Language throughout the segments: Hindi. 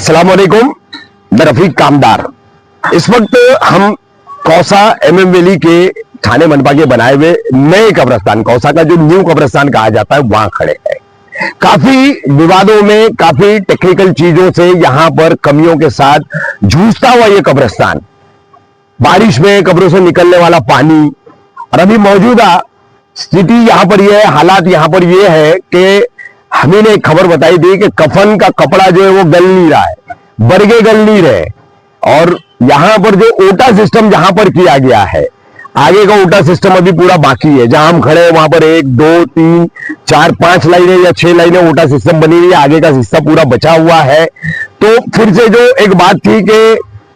अस्सलाम वालेकुम, मैं रफीक कामदार। इस वक्त हम कौसा एमएम वैली के थाने मनपा के बनाए हुए नए कब्रिस्तान, कौसा का जो न्यू कब्रिस्तान कहा जाता है, वहां खड़े हैं। काफी विवादों में, काफी टेक्निकल चीजों से यहां पर कमियों के साथ जूझता हुआ ये कब्रिस्तान, बारिश में कब्रों से निकलने वाला पानी, और अभी मौजूदा स्थिति यहां पर यह है, हालात यहां पर यह है कि हमें ने एक खबर बताई थी कि कफन का कपड़ा जो है वो गल नहीं रहा है, बरगे गल नहीं रहे, और यहां पर जो ओटा सिस्टम जहां पर किया गया है, आगे का ओटा सिस्टम अभी पूरा बाकी है। जहां हम खड़े हैं वहां पर 1 2 3 4 5 लाइनें या 6 लाइनें ओटा सिस्टम बनी हुई है, आगे का हिस्सा पूरा बचा हुआ है। तो फिर से जो एक बात थी कि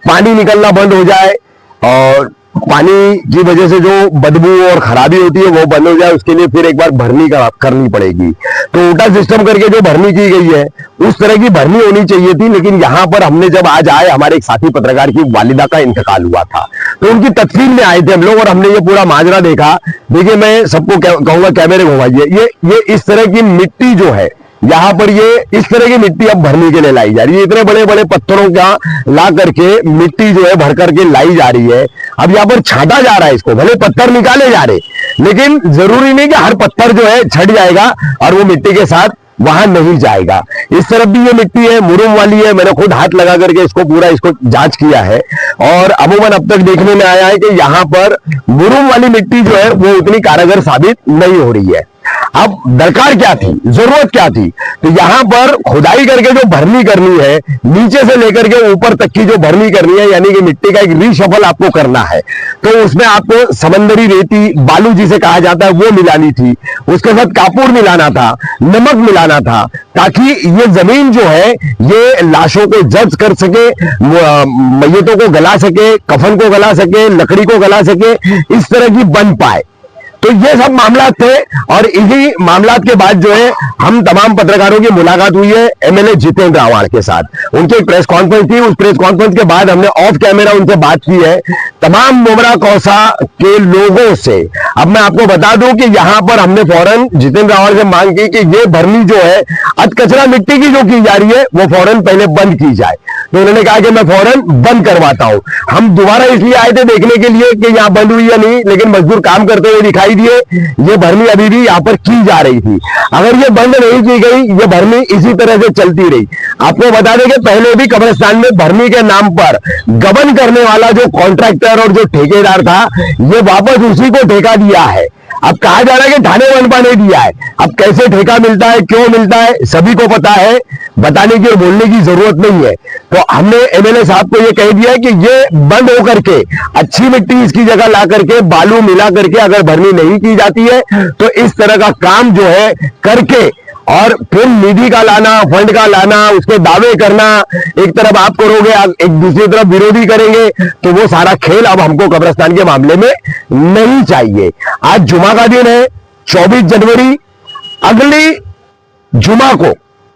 पानी निकलना बंद हो जाए और पानी की वजह से जो बदबू और खराबी होती है वो बंद हो जाए, उसके लिए फिर एक बार भरनी करनी पड़ेगी। तो ओटा सिस्टम करके जो भरनी की गई है उस तरह की भरनी होनी चाहिए थी, लेकिन यहां पर हमने जब आज आए, हमारे एक साथी पत्रकार की वालिदा का इंतकाल हुआ था, तो उनकी तदफीन में आए थे हम लोग और हमने ये पूरा माजरा देखा। देखिए, मैं सबको कहूंगा कैमरे घुमाइए, ये इस तरह की मिट्टी जो है यहां पर, ये इस तरह की मिट्टी अब भरने के लिए लाई जा रही है। इतने बड़े बड़े पत्थरों का ला करके मिट्टी जो है भर करके लाई जा रही है। अब यहां पर छाटा जा रहा है इसको, भले पत्थर निकाले जा रहे, लेकिन जरूरी नहीं कि हर पत्थर जो है छट जाएगा और वो मिट्टी के साथ वहां नहीं जाएगा। इस तरफ भी ये मिट्टी है, मुरुम वाली है, मैंने खुद हाथ लगा करके इसको जांच किया है और अमूमन अब तक देखने में आया है कि यहां पर मुरुम वाली मिट्टी जो है वो उतनी कारगर साबित नहीं हो रही है। अब दरकार क्या थी, जरूरत क्या थी? तो यहां पर खुदाई करके जो भरनी करनी है, नीचे से लेकर के ऊपर तक की जो भरनी करनी है, यानी कि मिट्टी का एक रीशफल आपको करना है, तो उसमें आपको समंदरी रेती, बालू जिसे कहा जाता है, वो मिलानी थी, उसके साथ कापूर मिलाना था, नमक मिलाना था, ताकि ये जमीन जो है ये लाशों को जब्त कर सके, मैयतों को गला सके, कफन को गला सके, लकड़ी को गला सके, इस तरह की बन पाए। तो ये सब मामला थे और इन्हीं मामला के बाद जो है हम तमाम पत्रकारों की मुलाकात हुई है एमएलए जितेंद्र रावण के साथ। उनकी एक प्रेस कॉन्फ्रेंस थी, उस प्रेस कॉन्फ्रेंस के बाद हमने ऑफ कैमरा उनसे बात की है तमाम मुमरा कौसा के लोगों से। अब मैं आपको बता दूं कि यहां पर हमने फौरन जितेंद्र रावण से मांग की कि ये भरनी जो है अधकचरा मिट्टी की जो की जा रही है वो फौरन पहले बंद की जाए। तो उन्होंने कहा कि मैं फौरन बंद करवाता हूं। हम दोबारा इसलिए आए थे देखने के लिए कि यहां बंद हुई या नहीं, लेकिन मजदूर काम करते हुए दिखाई दिए। ये भरनी अभी भी यहां पर की जा रही थी। अगर ये बंद नहीं की गई, ये भरनी इसी तरह से चलती रही। आपको बता दें कि पहले भी कब्रिस्तान में भरनी के नाम पर गबन करने वाला जो कॉन्ट्रैक्टर और जो ठेकेदार था, ये वापस उसी को ठेका दिया है। अब कहा जा रहा है कि थाने मनपा ने दिया है। अब कैसे ठेका मिलता है, क्यों मिलता है, सभी को पता है, बताने की और बोलने की जरूरत नहीं है। तो हमने एमएलए साहब को यह कह दिया है कि ये बंद हो करके अच्छी मिट्टी इसकी जगह ला करके, बालू मिला करके अगर भरनी नहीं की जाती है तो इस तरह का काम जो है करके और फिर निधि का लाना, फंड का लाना, उसके दावे करना, एक तरफ आप करोगे, एक दूसरी तरफ विरोधी करेंगे, तो वो सारा खेल अब हमको कब्रिस्तान के मामले में नहीं चाहिए। आज जुमा का दिन है, 24 जनवरी, अगली जुमा को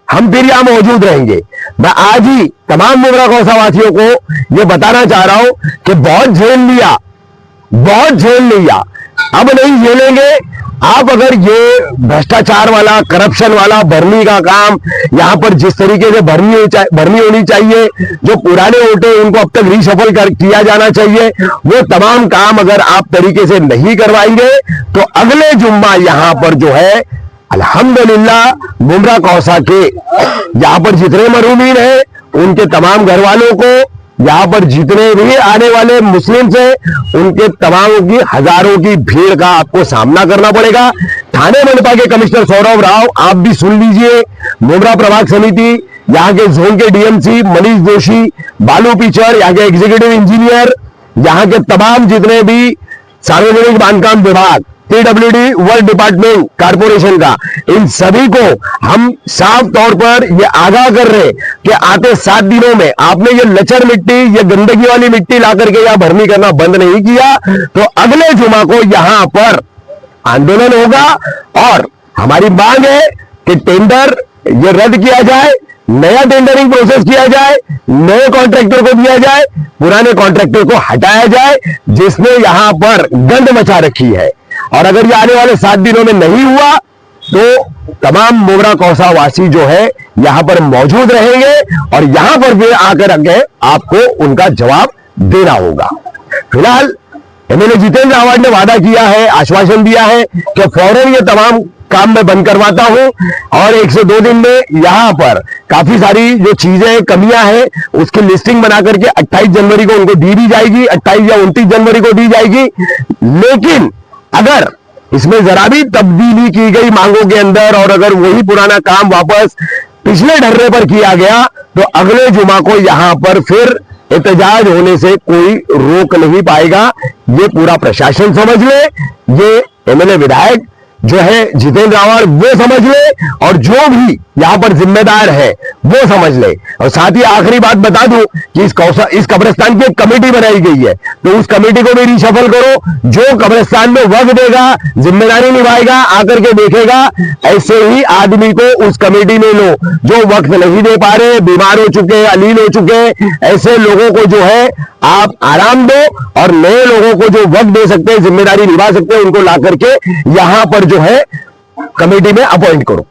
हम फिर यहां मौजूद रहेंगे। मैं आज ही तमाम मुमरा कौसा वासियों को यह बताना चाह रहा हूं कि बहुत झेल लिया, बहुत झेल लिया, अब नहीं झेलेंगे। आप अगर ये भ्रष्टाचार वाला, करप्शन वाला भरनी का काम, यहां पर जिस तरीके से भरनी होनी चाहिए, जो पुराने ओटे उनको अब तक रीशफल किया जाना चाहिए, वो तमाम काम अगर आप तरीके से नहीं करवाएंगे तो अगले जुम्मा यहां पर जो है अल्हम्दुलिल्लाह मुमरा कौसा के यहां पर जितने मरूमीन हैं उनके तमाम घर वालों को, यहां पर जितने भी आने वाले मुस्लिम से उनके तमामों की हजारों की भीड़ का आपको सामना करना पड़ेगा। थाने मनपा के कमिश्नर सौरभ राव, आप भी सुन लीजिए, मुमरा प्रभाग समिति, यहाँ के जोन के डीएमसी मनीष जोशी, बालू पिचर, यहाँ के एग्जीक्यूटिव इंजीनियर, यहाँ के तमाम जितने भी सार्वजनिक बांधकाम विभाग, पीडब्ल्यूडी वर्क डिपार्टमेंट कारपोरेशन का, इन सभी को हम साफ तौर पर ये आगाह कर रहे कि आते 7 दिनों में आपने ये लचर मिट्टी, ये गंदगी वाली मिट्टी ला करके यहां भरनी करना बंद नहीं किया तो अगले जुमा को यहां पर आंदोलन होगा। और हमारी मांग है कि टेंडर ये रद्द किया जाए, नया टेंडरिंग प्रोसेस किया जाए, नए कॉन्ट्रैक्टर को दिया जाए, पुराने कॉन्ट्रैक्टर को हटाया जाए जिसने यहां पर गंद मचा रखी है। और अगर ये आने वाले 7 दिनों में नहीं हुआ तो तमाम मोबरा कौसा वासी जो है यहां पर मौजूद रहेंगे और यहां पर भी आकर आगे आपको उनका जवाब देना होगा। फिलहाल एमएलए जितेंद्र आवाड ने वादा किया है, आश्वासन दिया है कि फौरन ये तमाम काम मैं बंद करवाता हूं और 1 से 2 दिन में यहां पर काफी सारी जो चीजें कमियां हैं उसकी लिस्टिंग बना करके 28 जनवरी को उनको दी जाएगी, 28 या 29 जनवरी को दी जाएगी। लेकिन अगर इसमें जरा भी तब्दीली की गई मांगों के अंदर और अगर वही पुराना काम वापस पिछले ढर्रे पर किया गया तो अगले जुमा को यहां पर फिर एहतजाज होने से कोई रोक नहीं पाएगा। ये पूरा प्रशासन समझ ले, ये एमएलए विधायक जो है जितेंद्र आवाड वो समझ ले और जो भी यहां पर जिम्मेदार है वो समझ ले। और साथ ही आखिरी बात बता दूं कि इस कब्रिस्तान की एक कमेटी बनाई गई है, तो उस कमेटी को भी रिशफल करो। जो कब्रिस्तान में वक्त देगा, जिम्मेदारी निभाएगा, आकर के देखेगा, ऐसे ही आदमी को उस कमेटी में लो। जो वक्त नहीं दे पा रहे, बीमार हो चुके, अलील हो चुके, ऐसे लोगों को जो है आप आराम दो और नए लोगों को जो वक्त दे सकते हैं, जिम्मेदारी निभा सकते हैं, उनको ला करके यहां पर जो है कमेटी में अपॉइंट करो।